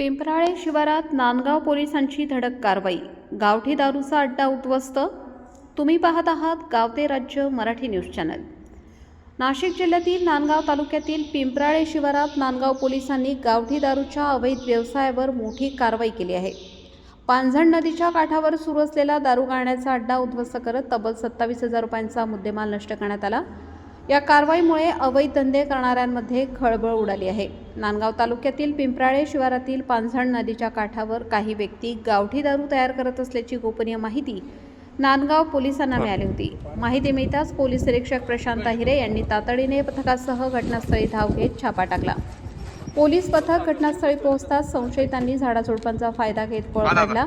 पिंपराळे शिवारात नांदगाव पोलिसांची धडक कारवाई. गावठी दारूचा अड्डा उद्ध्वस्त. तुम्ही पाहत आहात गाव ते राज्य मराठी न्यूज चॅनल. नाशिक जिल्ह्यातील नांदगाव तालुक्यातील पिंपराळे शिवारात नांदगाव पोलिसांनी गावठी दारूच्या अवैध व्यवसायावर मोठी कारवाई केली आहे. पांझण नदीच्या काठावर सुरू असलेला दारू गाळण्याचा अड्डा उद्ध्वस्त करत तब्बल 27,000 रुपयांचा मुद्देमाल नष्ट करण्यात आला. या कारवाईमुळे अवैध धंदे करणाऱ्यांमध्ये खळबळ उडाली आहे. नांदगाव तालुक्यातील पिंपराळे शिवारातील पांझण नदीच्या काठावर काही व्यक्ती गावठी दारू तयार करत असल्याची गोपनीय माहिती नांदगाव पोलिसांना मिळाली होती. माहिती मिळताच पोलीस निरीक्षक प्रशांत अहिरे यांनी तातडीने पथकासह घटनास्थळी धाव घेत छापा टाकला. पोलीस पथक घटनास्थळी पोहोचताच संशयितांनी झाडाझुडपांचा फायदा घेत पळ काढला.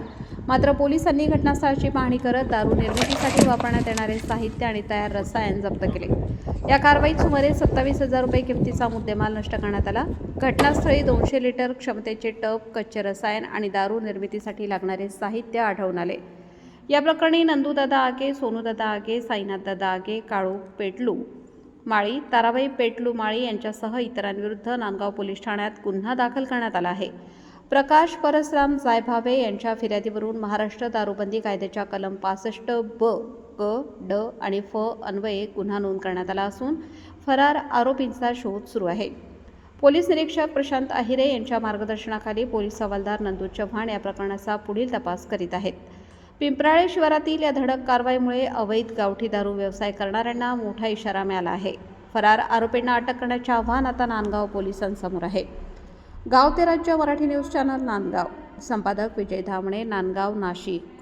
मात्र पोलिसांनी घटनास्थळाची पाहणी करत दारू निर्मितीसाठी वापरण्यात येणारे साहित्य आणि तयार रसायन जप्त केले. या कारवाईत सुमारे 27,000 रुपये किमतीचा मुद्देमाल नष्ट करण्यात आला. घटनास्थळी 200 लिटर क्षमतेचे टब, कच्चे रसायन आणि दारू निर्मितीसाठी लागणारे साहित्य आढळून आले. या प्रकरणी नंदूदादा आगे, सोनूदादा आगे, साईनाथदादा आगे, काळू पेटलू माळी, ताराबाई पेटलू माळी यांच्यासह इतरांविरुद्ध नांदगाव पोलीस ठाण्यात गुन्हा दाखल करण्यात आला आहे. प्रकाश परसराम जायभावे यांच्या फिर्यादीवरून महाराष्ट्र दारूबंदी कायद्याच्या कलम 65 ब, क, ड आणि फ अन्वये गुन्हा नोंद करण्यात आला असून फरार आरोपींचा शोध सुरू आहे. पोलीस निरीक्षक प्रशांत अहिरे यांच्या मार्गदर्शनाखाली पोलीस हवालदार नंदू चव्हाण या प्रकरणाचा पुढील तपास करीत आहेत. पिंपराळे शिवारातील या धडक कारवाईमुळे अवैध गावठी दारू व्यवसाय करणाऱ्यांना मोठा इशारा मिळाला आहे. फरार आरोपींना अटक करण्याचे आव्हान आता नांदगाव पोलिसांसमोर आहे. गाव ते राज्य मराठी न्यूज चॅनल नांदगाव. संपादक विजय धामणे, नांदगाव, नाशिक.